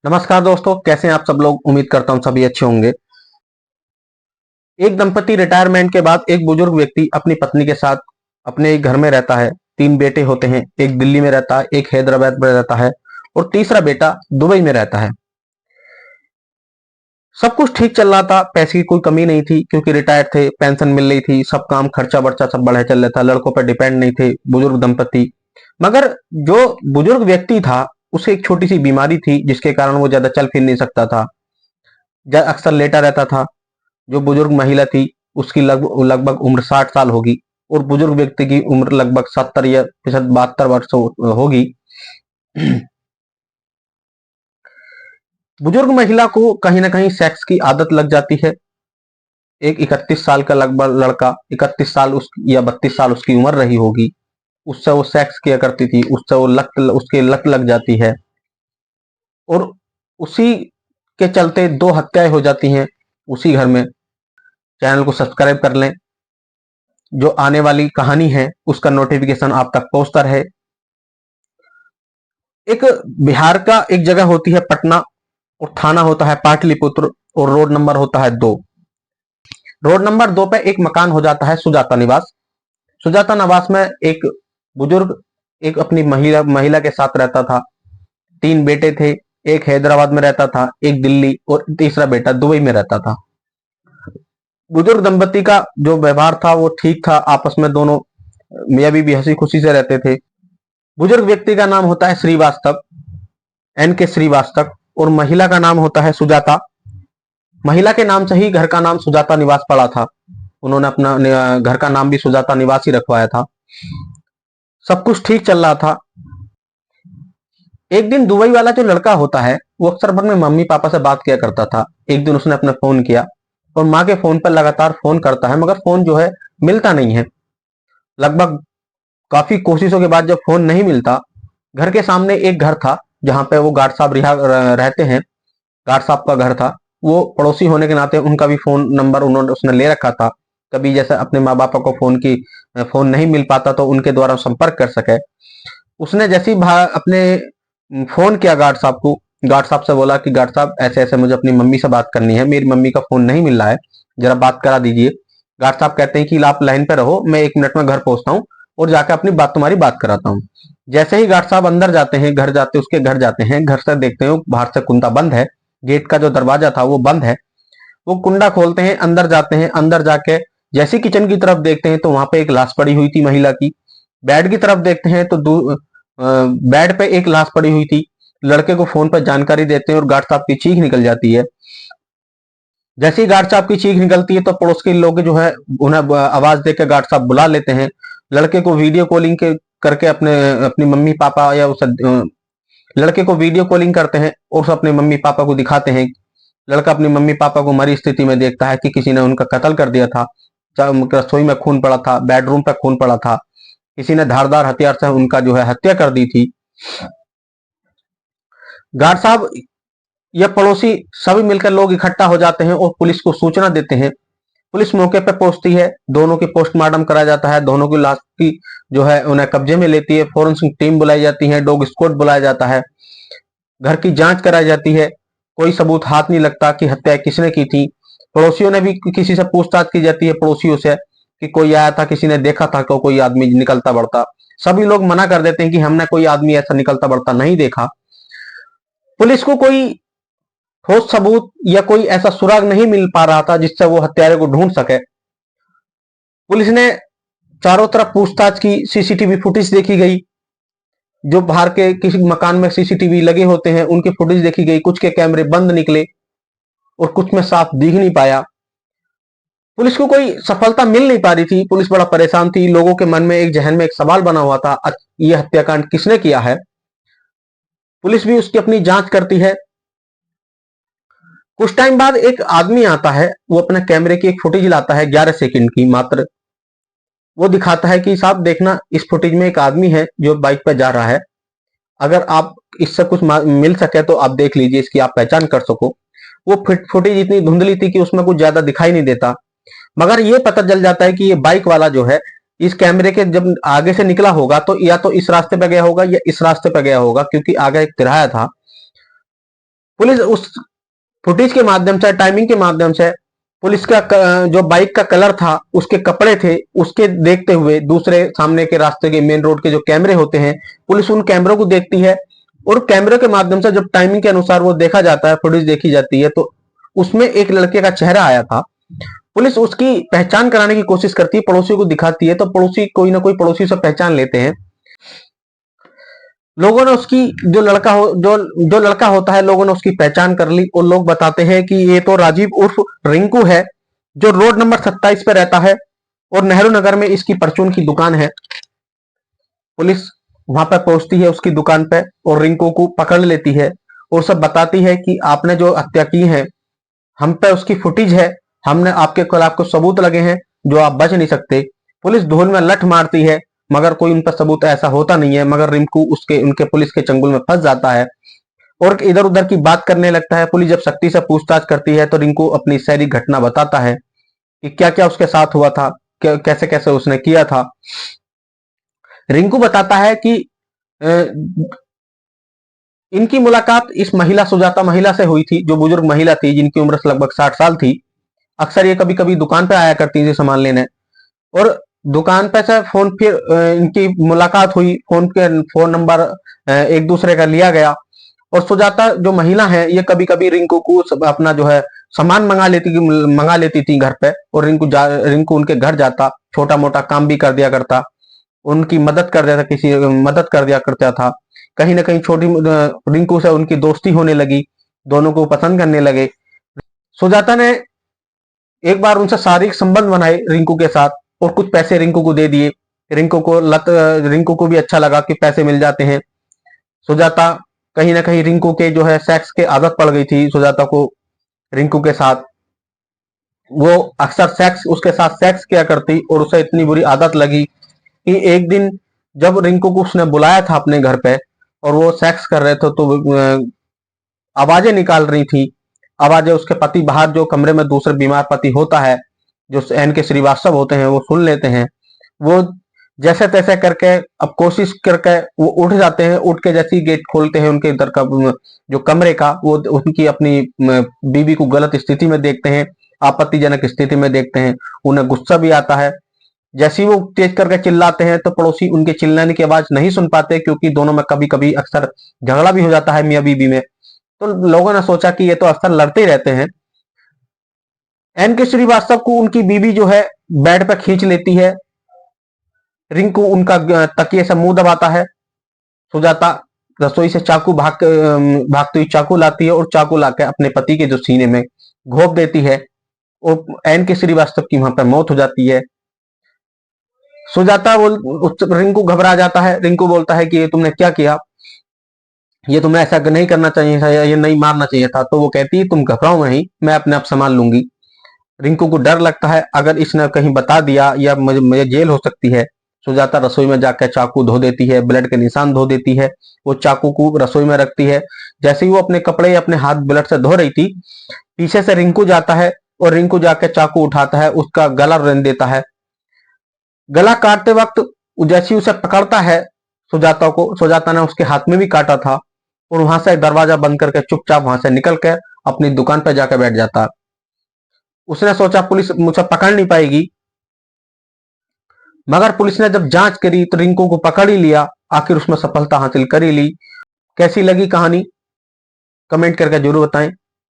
नमस्कार दोस्तों, कैसे हैं आप सब लोग। उम्मीद करता हूं सभी अच्छे होंगे। एक दंपति रिटायरमेंट के बाद एक बुजुर्ग व्यक्ति अपनी पत्नी के साथ अपने एक घर में रहता है। तीन बेटे होते हैं, एक दिल्ली में रहता है, एक हैदराबाद में रहता है और तीसरा बेटा दुबई में रहता है। सब कुछ ठीक चल रहा था, पैसे की कोई कमी नहीं थी क्योंकि रिटायर्ड थे, पेंशन मिल रही थी, सब काम खर्चा वर्चा सब बढ़िया चल रहा था, लड़कों पर डिपेंड नहीं थे बुजुर्ग दंपति। मगर जो बुजुर्ग व्यक्ति था उसे एक छोटी सी बीमारी थी जिसके कारण वो ज्यादा चल फिर नहीं सकता था, अक्सर लेटा रहता था। जो बुजुर्ग महिला थी उसकी लगभग लगभग उम्र 60 साल होगी और बुजुर्ग व्यक्ति की उम्र लगभग 70 या 72 वर्ष होगी। बुजुर्ग महिला को कहीं ना कहीं सेक्स की आदत लग जाती है। एक 31 साल का लगभग लड़का, 31 साल उस या 32 साल उसकी उम्र रही होगी, उससे वो सेक्स किया करती थी, उससे वो उसके लत लग जाती है और उसी के चलते दो हत्याएं हो जाती हैं उसी घर में। चैनल को सब्सक्राइब कर लें, जो आने वाली कहानी है उसका नोटिफिकेशन आप तक पहुंचता रहे। एक बिहार का एक जगह होती है पटना और थाना होता है पाटलिपुत्र और रोड नंबर होता है 2। रोड नंबर 2 पे एक मकान हो जाता है सुजाता निवास। सुजाता निवास में एक बुजुर्ग एक अपनी महिला के साथ रहता था। तीन बेटे थे, एक हैदराबाद में रहता था, एक दिल्ली और तीसरा बेटा दुबई में रहता था। बुजुर्ग दंपति का जो व्यवहार था वो ठीक था, आपस में दोनों मियां बीवी हंसी खुशी से रहते थे। बुजुर्ग व्यक्ति का नाम होता है श्रीवास्तव, एन के श्रीवास्तव, और महिला का नाम होता है सुजाता। महिला के नाम से ही घर का नाम सुजाता निवास पड़ा था, उन्होंने अपना घर का नाम भी सुजाता निवास ही रखवाया था। सब कुछ ठीक चल रहा था। एक दिन दुबई वाला जो लड़का होता है वो अक्सर अपने मम्मी पापा से बात किया करता था। एक दिन उसने अपना फोन किया और माँ के फोन पर लगातार फोन करता है, मगर फोन जो है मिलता नहीं है। लगभग काफी कोशिशों के बाद जब फोन नहीं मिलता, घर के सामने एक घर था जहां पे वो गार्ड साहब रहते हैं, गार्ड साहब का घर था। वो पड़ोसी होने के नाते उनका भी फोन नंबर उसने ले रखा था, कभी जैसे अपने माँ बाप को फोन नहीं मिल पाता तो उनके द्वारा संपर्क कर सके। उसने जैसे ही अपने फोन किया गार्ड साहब को, गार्ड साहब से बोला कि गार्ड साहब ऐसे ऐसे मुझे अपनी मम्मी से बात करनी है, मेरी मम्मी का फोन नहीं मिल रहा है, जरा बात करा दीजिए। गार्ड साहब कहते हैं कि आप लाइन पे रहो, मैं 1 मिनट में घर पहुंचता हूँ और जाकर अपनी तुम्हारी बात कराता हूँ। जैसे ही गार्ड साहब अंदर जाते हैं, उसके घर जाते हैं, घर से देखते हैं बाहर से कुंदा बंद है, गेट का जो दरवाजा था वो बंद है। वो कुंडा खोलते हैं, अंदर जाते हैं, अंदर जाके जैसे किचन की तरफ देखते हैं तो वहां पे एक लाश पड़ी हुई थी महिला की। बेड की तरफ देखते हैं तो बेड पे एक लाश पड़ी हुई थी। लड़के को फोन पर जानकारी देते हैं और गार्ड साहब की चीख निकल जाती है। जैसे ही गार्ड साहब की चीख निकलती है तो पड़ोस के लोग जो है उन्हें आवाज देकर गार्ड साहब बुला लेते हैं। लड़के को वीडियो कॉलिंग करके अपनी मम्मी पापा या उस लड़के को वीडियो कॉलिंग करते हैं और उसे अपने मम्मी पापा को दिखाते हैं। लड़का अपनी मम्मी पापा को मरी स्थिति में देखता है कि किसी ने उनका कत्ल कर दिया था। रसोई में खून पड़ा था, बेडरूम पे खून पड़ा था, किसी ने धारदार हथियार से उनका जो है हत्या कर दी थी। गार्ड साहब या पड़ोसी सभी मिलकर लोग इकट्ठा हो जाते हैं और पुलिस को सूचना देते हैं। पुलिस मौके पर पहुंचती है, दोनों की पोस्टमार्टम कराया जाता है, दोनों की लाश की जो है उन्हें कब्जे में लेती है, फोरेंसिक टीम बुलाई जाती है, डॉग स्क्वाड बुलाया जाता है, घर की जांच कराई जाती है। कोई सबूत हाथ नहीं लगता कि हत्या किसने की थी। पड़ोसियों ने भी किसी से पूछताछ की जाती है, पड़ोसियों से कि कोई आया था, किसी ने देखा था कि कोई आदमी निकलता बढ़ता। सभी लोग मना कर देते हैं कि हमने कोई आदमी ऐसा निकलता बढ़ता नहीं देखा। पुलिस को कोई ठोस सबूत या कोई ऐसा सुराग नहीं मिल पा रहा था जिससे वो हत्यारे को ढूंढ सके। पुलिस ने चारों तरफ पूछताछ की, सीसीटीवी फुटेज देखी गई, जो बाहर के किसी मकान में सीसीटीवी लगे होते हैं उनकी फुटेज देखी गई, कुछ के कैमरे बंद निकले और कुछ में साफ दिख नहीं पाया। पुलिस को कोई सफलता मिल नहीं पा रही थी, पुलिस बड़ा परेशान थी। लोगों के मन में एक जहन में एक सवाल बना हुआ था, यह हत्याकांड किसने किया है। पुलिस भी उसकी अपनी जांच करती है। कुछ टाइम बाद एक आदमी आता है, वो अपने कैमरे की एक फुटेज लाता है 11 सेकंड की मात्र। वो दिखाता है कि साहब देखना, इस फुटेज में एक आदमी है जो बाइक पर जा रहा है, अगर आप इससे कुछ मिल सके तो आप देख लीजिए, इसकी आप पहचान कर सको। वो फुटेज इतनी धुंधली थी कि उसमें कुछ ज्यादा दिखाई नहीं देता, मगर ये पता चल जाता है कि ये बाइक वाला जो है इस कैमरे के जब आगे से निकला होगा तो या तो इस रास्ते पे गया होगा या इस रास्ते पे गया होगा, क्योंकि आगे एक तिराया था। पुलिस उस फुटेज के माध्यम से, टाइमिंग के माध्यम से, पुलिस का जो बाइक का कलर था, उसके कपड़े थे, उसके देखते हुए दूसरे सामने के रास्ते के मेन रोड के जो कैमरे होते हैं, पुलिस उन कैमरों को देखती है और कैमरे के माध्यम से जब टाइमिंग के अनुसार वो देखा जाता है, फुटेज देखी जाती है, तो उसमें एक लड़के का चेहरा आया था। पुलिस उसकी पहचान कराने की कोशिश करती है, पड़ोसियों को दिखाती है, तो पड़ोसी कोई ना कोई पड़ोसी से पहचान लेते हैं। लोगों ने उसकी जो लड़का होता है, लोगों ने उसकी पहचान कर ली और लोग बताते हैं कि ये तो राजीव उर्फ रिंकू है, जो रोड नंबर 27 पे रहता है और नेहरू नगर में इसकी परचून की दुकान है। पुलिस वहां पर पहुंचती है उसकी दुकान पे और रिंकू को पकड़ लेती है और सब बताती है कि आपने जो हत्या की है, हम पे उसकी फुटेज है, हमने आपके खिलाफ कुछ सबूत लगे हैं जो आप बच नहीं सकते। पुलिस धूल में लठ मारती है मगर कोई उन पर सबूत ऐसा होता नहीं है, मगर रिंकू उसके उनके पुलिस के चंगुल में फंस जाता है और इधर उधर की बात करने लगता है। पुलिस जब सख्ती से पूछताछ करती है तो रिंकू अपनी सारी घटना बताता है कि क्या क्या उसके साथ हुआ था, कैसे कैसे उसने किया था। रिंकू बताता है कि इनकी मुलाकात इस महिला, सुजाता महिला से हुई थी, जो बुजुर्ग महिला थी जिनकी उम्र लगभग 60 साल थी। अक्सर ये कभी कभी दुकान पे आया करती थी सामान लेने और दुकान पे से फोन, फिर इनकी मुलाकात हुई, फोन नंबर एक दूसरे का लिया गया और सुजाता जो महिला है ये कभी कभी रिंकू को अपना जो है सामान मंगा लेती थी घर पे और रिंकू उनके घर जाता, छोटा मोटा काम भी कर दिया करता, उनकी मदद कर दिया था, किसी मदद कर दिया करता था। कहीं ना कहीं छोटी रिंकू से उनकी दोस्ती होने लगी, दोनों को पसंद करने लगे। सुजाता ने एक बार उनसे शारीरिक संबंध बनाए रिंकू के साथ और कुछ पैसे रिंकू को दे दिए। रिंकू को भी अच्छा लगा कि पैसे मिल जाते हैं। सुजाता कहीं ना कहीं रिंकू के जो है सेक्स के आदत पड़ गई थी सुजाता को रिंकू के साथ। वो अक्सर उसके साथ सेक्स किया करती और उसे इतनी बुरी आदत लगी कि एक दिन जब रिंकू को उसने बुलाया था अपने घर पे और वो सेक्स कर रहे थे, तो आवाजें निकाल रही थी। आवाजें उसके पति बाहर जो कमरे में दूसरे बीमार पति होता है, जो एन के श्रीवास्तव होते हैं, वो सुन लेते हैं। वो जैसे तैसे करके अब कोशिश करके वो उठ जाते हैं। उठ के जैसे ही गेट खोलते हैं उनके इधर का जो कमरे का, वो उनकी अपनी बीवी को गलत स्थिति में देखते हैं, आपत्तिजनक स्थिति में देखते हैं। उन्हें गुस्सा भी आता है। जैसे ही वो तेज करके चिल्लाते हैं तो पड़ोसी उनके चिल्लाने की आवाज नहीं सुन पाते, क्योंकि दोनों में कभी कभी अक्सर झगड़ा भी हो जाता है मियाँ बीवी में। तो लोगों ने सोचा कि ये तो अक्सर लड़ते ही रहते हैं। एन के श्रीवास्तव को उनकी बीवी जो है बेड पर खींच लेती है। रिंकू उनका तकिए से मुंह दबाता है। सुजाता रसोई से भागती हुई चाकू लाती है और चाकू लाकर अपने पति के जो सीने में घोंप देती है और एन के श्रीवास्तव की वहां पर मौत हो जाती है। रिंकू घबरा जाता है। रिंकू बोलता है कि ये तुमने क्या किया, ये तुम्हें ऐसा नहीं करना चाहिए था, ये नहीं मारना चाहिए था। तो वो कहती है तुम घबराओ नहीं, मैं अपने आप संभाल लूंगी। रिंकू को डर लगता है अगर इसने कहीं बता दिया या मुझे जेल हो सकती है। सुजाता रसोई में जाकर चाकू धो देती है, ब्लड के निशान धो देती है। वो चाकू को रसोई में रखती है। जैसे ही वो अपने कपड़े अपने हाथ ब्लड से धो रही थी, पीछे से रिंकू जाता है और रिंकू जाकर चाकू उठाता है, उसका गला रेंद देता है। गला काटते वक्त जैसी उसे पकड़ता है सुजाता ने उसके हाथ में भी काटा था और वहां से दरवाजा बंद करके चुपचाप वहां से निकल कर अपनी दुकान पर जाकर बैठ जाता। उसने सोचा पुलिस मुझे पकड़ नहीं पाएगी, मगर पुलिस ने जब जांच करी तो रिंकू को पकड़ ही लिया। आखिर उसमें सफलता हासिल कर ही ली। कैसी लगी कहानी कमेंट करके जरूर बताएं।